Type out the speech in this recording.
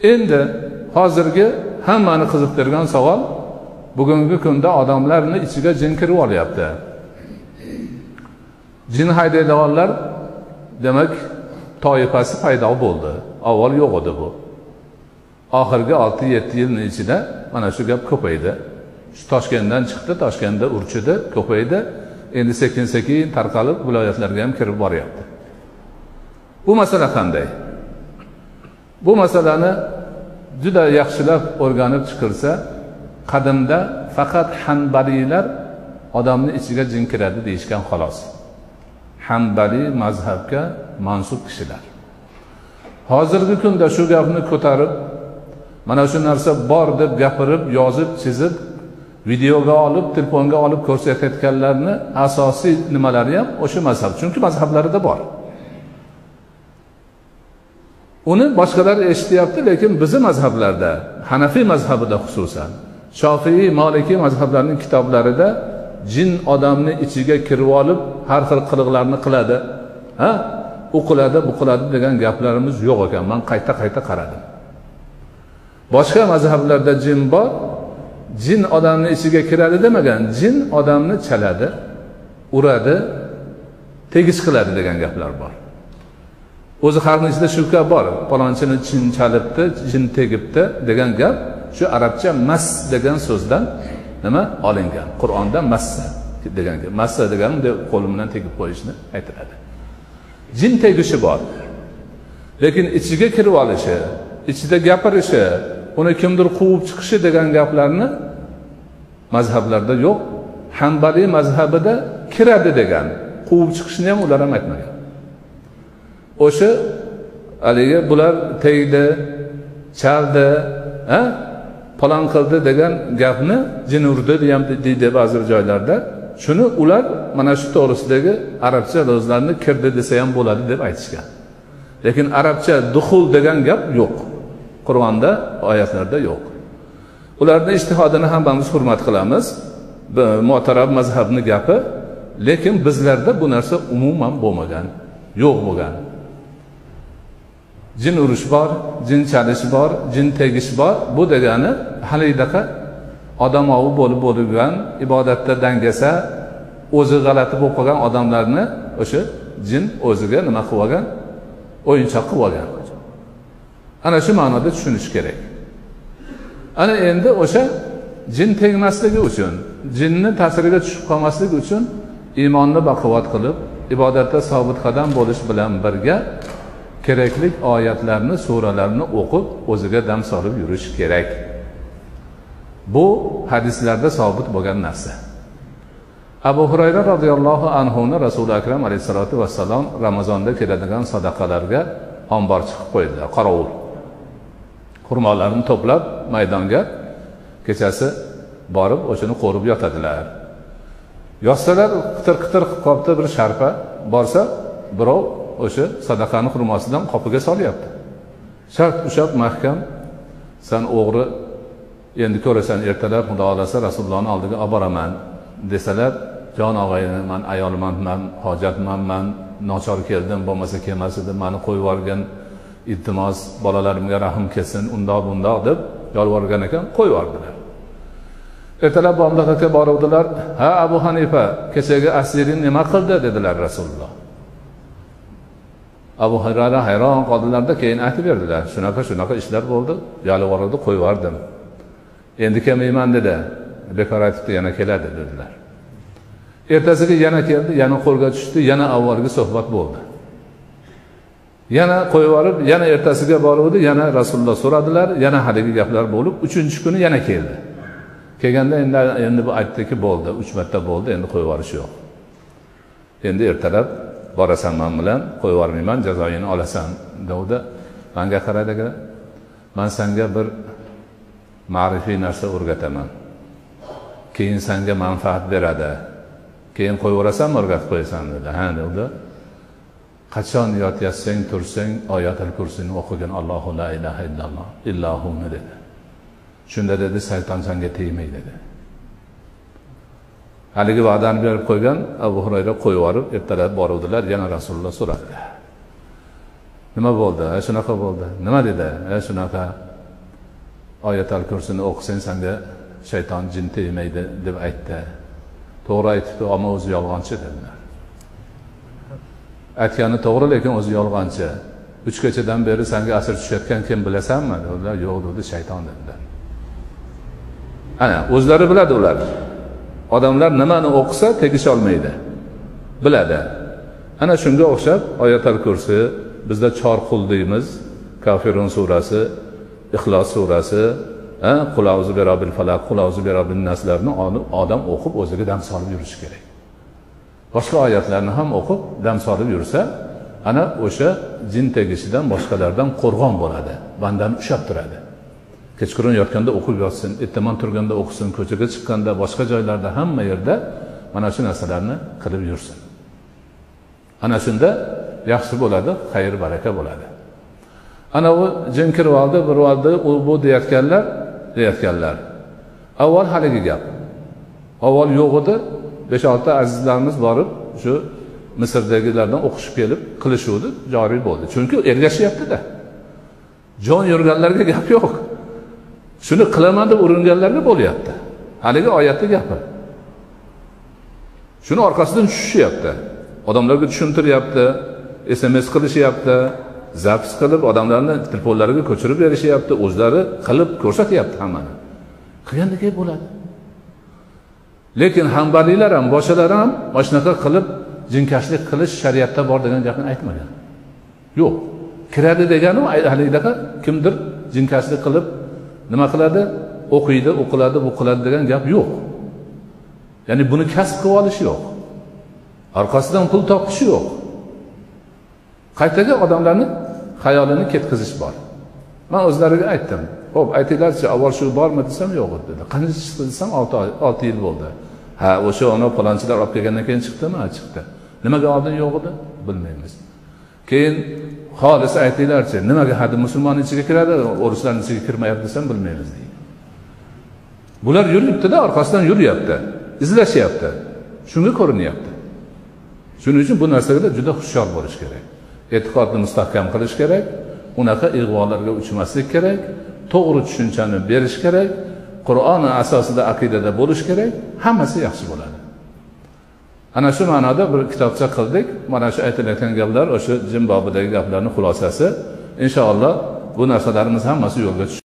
Endi hozirgi hammani qiziqtirgan savol, bugungi kunda odamlarni ichiga jin kirib olyapti. Jin haydaydiganlar demak toifasi paydo bo'ldi. Avval yo'q edi bu. Oxirgi 6-7 yilning ichida mana shu gap ko'paydi. Shu Toshkentdan chiqdi, Toshkentda urchidi, ko'paydi. Endi sekin-sekin tarqalib viloyatlarga ham kirib boryapti. Bu masala qanday? Bu masalani juda yaxshilab o'rganib chiqilsa, qadimda faqat Hanbaliylar odamning ichiga jin kiradi deyishgan xolos. Hanbali mazhabga mansub kishilar. Hozirgi kunda shu gapni ko'tarib, mana shu narsa bor deb gapirib, yozib, chizib, videoga olib, telefonga olib ko'rsatayotganlarni asosiy nimalari ham o'sha mazhab. Chunki mazhablarida bor. Uni boshqalar eshityapti, lekin bizning mazhablarda, Hanafiy mazhabida xususan, Shofiy, Maliki mazhablarining kitoblarida jin odamning ichiga kirib olib, har xil qiliqlarni qiladi. U qiladi, bu qiladi degan gaplarimiz yo'q ekan. Men qayta qaradim. Boshqa mazhablarda jin bor. Jin odamning ichiga kiradi demagan, jin odamni chaladi, uradi, tegis qiladi degan gaplar bor. O'zi xalqning ichida shu gap bor. Palonchini jin chalibdi, jin tegibdi degan gap shu arabcha mas degan so'zdan nima olingan. Qur'onda massa degan gap. Massa degan qo'l bilan tegib qo'yishni aytiladi. Jin tegishi bor. Lekin ichiga kirib olishi, ichida gapirishi, uni kimdir quvib chiqishi degan gaplarni mazhablarda yo'q. Hanbali mazhabida kiradi degan, quvib chiqishni ham ular ham aytmagan. O'sha haligi bular tegdi, chaldi, palon qildi degan gapni jin urdi deydi ba'zi joylarda. Shuni ular mana shu to'g'risidagi arabcha so'zlarni kirdi desa ham bo'ladi deb aytishgan. Lekin arabcha duxul degan gap yo'q. Qur'onda, oyatlarda yo'q. Ularning ijtihodini hammamiz hurmat qilamiz. Mu'tarab mazhabning gapi, lekin bizlarda bu narsa umuman bo'lmagan, yo'q bo'lgan. Jin urish bor, jin chalish bor, jin tegish bor. Bu degani halidaqa odamovi bo'lib bo'lgan, ibodatda dangasa, o'zi g'alati bo'lib qolgan odamlarni o'sha jin o'ziga nima qilib olgan? O'yinchoq qilib olgan. Ana shu ma'noda tushunish kerak. Ana endi o'sha jin tegmasligi uchun, jinni ta'siriga tushib qolmasligi uchun iymonni baquvvat qilib, ibodatda sobit qadam bo'lish bilan birga kerakli oyatlarni, suralarni o'qib, o'ziga dam solib yurish kerak. Bu hadislarda sobit bo'lgan narsa. Abu Hurayra radhiyallohu anhu ni Rasul akram alayhisolatu vassalom Ramazonda keladigan sadaqalarga ombor chiqib qo'ydilar, qorovul. Xurmolarni to'plab maydonga kechasi borib o'shani qo'rib yotadilar. Yotsalar qitir-qitir qilib qopti bir sharpa borsa, birov o'sha sadaqani xurmosidan qopiga solyapti. Shart ushab mahkam, sen o'g'ri, endi ko'rasan ertalab Xudo xolasa Rasulullohning oldiga olib boraman desalar, jon og'ayni, men ayolman, hojatman, men nochor keldim, bo'lmasa kelmas edim, meni qo'yib yuborgan, iltimos bolalarimga rahim kelsin, undoq bundoq deb yolvorgan ekan, qo'yib yubordilar. Ertalab bomdodga boruvdilar. Ha, Abu Hanifa, kechagi asiring nima qildi dedilar Rasululloh. Abu Hurayra hayron qoldilarda, keyin aytib berdilar. Shunaqa ishlar bo'ldi, yolvordi, qo'yib yubordim. Endi kelmayman dedi. Bekor aytibdi, yana keladi dedilar. Ertasiga yana keldi, yana qo'lga tushdi, yana avvalgi suhbat bo'ldi. Yana qo'yib yuborib, yana ertasiga boruvdi, yana Rasululloh so'radilar, yana haligi gaplar bo'lib, 3-kuni yana keldi. Kelganda endi bu aytdiki bo'ldi, 3 marta bo'ldi, endi qo'yib yuborish yo'q. Endi ertalab borasan men bilan, qo'yib yubormayman, jazoyini olasan dedi. Menga qaradiga, men senga bir ma'rifiy narsa o'rgataman. Keyin senga manfaat beradi. Keyin qo'yib yuborasanmi, o'rgatib qo'yasan dedi. Ha dedi. Qachon yotyapsang, tursang, oyatul kursini o'qigan Allohu la ilaha illalloh, illahumma dedi. Shunda dedi, shayton senga tegmaydi dedi. Haligi va'dani berib qo'ygan Abu Hurayra qo'yib yuborib, ertalab boruvdilar, yana Rasululloh so'radilar. Nima bo'ldi? Shunaqa bo'ldi. Nima dedi? Shunaqa. oyatal kursini o'qisang senga shayton jin tegmaydi deb aytdi. To'g'ri aytibdi, ammo o'zi yolg'onchi dedilar. Aytgani to'g'ri, lekin o'zi yolg'onchi. 3 kechadan beri senga asir tushayotgan kim bilasanmi? Dedilar, yo'q dedi, shayton dedilar. Ana, o'zlari biladi ular. Odamlar nimani o'qisa tegisha olmaydi. Biladi. Ana shunga o'xshab oyatal kursi bizda chorqul deymiz. Kafirun surasi, Ixlos surasi, Qul a'uzu bi robbil falaq, Qul a'uzu bi robbin naslarni odam o'qib o'ziga dam solib yurishi kerak. Boshqa oyatlarni ham o'qib dam solib yursa, ana o'sha jin tegishidan boshqalardan qo'rg'on bo'ladi. Bandani ushlab turadi. Kechqurun yotganda o'qib yotsin, ertaman turganda o'qisin, ko'chaga chiqqanda, boshqa joylarda hamma yerda mana shu narsalarni qilib yursin. Ana shunda yaxshi bo'ladi, xayr baraka bo'ladi. Ana u jin kirib oldi, bir oldi, u bu deyotganlar. Avval haligi gap. Avval yo'q edi, 5-6 azizlarimiz borib shu Misrdagilardan o'qishib kelib qilishuvdi, joriy bo'ldi. Chunki ergashyapti-da. Jon yurganlarga gap yo'q. Shuni qilaman deb uringanlarga bo'lyapti. Haligi oyatning gapi. Shuni orqasidan tushishyapti. Odamlarga tushuntiryapti, SMS qilishyapti, zaps qilib odamlarni telefonlariga ko'chirib berishyapti, o'zlari qilib ko'rsatyapti hammani. Qilganda keyin bo'ladi. Lekin hanbaliylar ham, boshqalar ham mana shunaqa qilib jinkashlik qilish shariatda bor degan gapni aytmagan. Yo'q. Kiradi degani halidaqa kimdir jinkashlik qilib nima qiladi? O'qiydi, o'qiladi, bu qiladi degan gap yo'q. Ya'ni buni kasb qilib olish yo'q. Orqasidan pul topish yo'q. Qaytaga odamlarni xayolini ketkazish bor. Men o'zlariga aytdim. Xo'p, aytinglarchi, avval shu bormi desam yo'q dedi. Qancha chiqdi desam 6 yil bo'ldi. Ha, o'sha ona falonchilar olib kelgandan keyin chiqdimi? Ha, chiqdi. Nimaga oldin yo'q edi? Bilmaymiz. Keyin xolis aytinglarchi, nimaga hadi musulmonning ichiga kiradi, o'rislarning ichiga kirmayapti desam bilmaymiz deydi. Bular yuribdi-da, orqasidan yuryapti, izlashyapti. Shunga ko'rinyapti. Shuning uchun bu narsaga juda hushyor bo'lish kerak. E'tiqodni mustahkam qilish kerak, unaqa ig'volarga uchmaslik kerak, to'g'ri tushunchani berish kerak, Qur'on asosida aqidada bo'lish kerak, hammasi yaxshi bo'ladi. Ana shu ma'noda bir kitobcha qildik. Mana shu aytilayotgan gaplar o'sha jin bobidagi gaplarning xulosasi. Inshaalloh bu narsalarimiz hammasi yo'lga tushadi.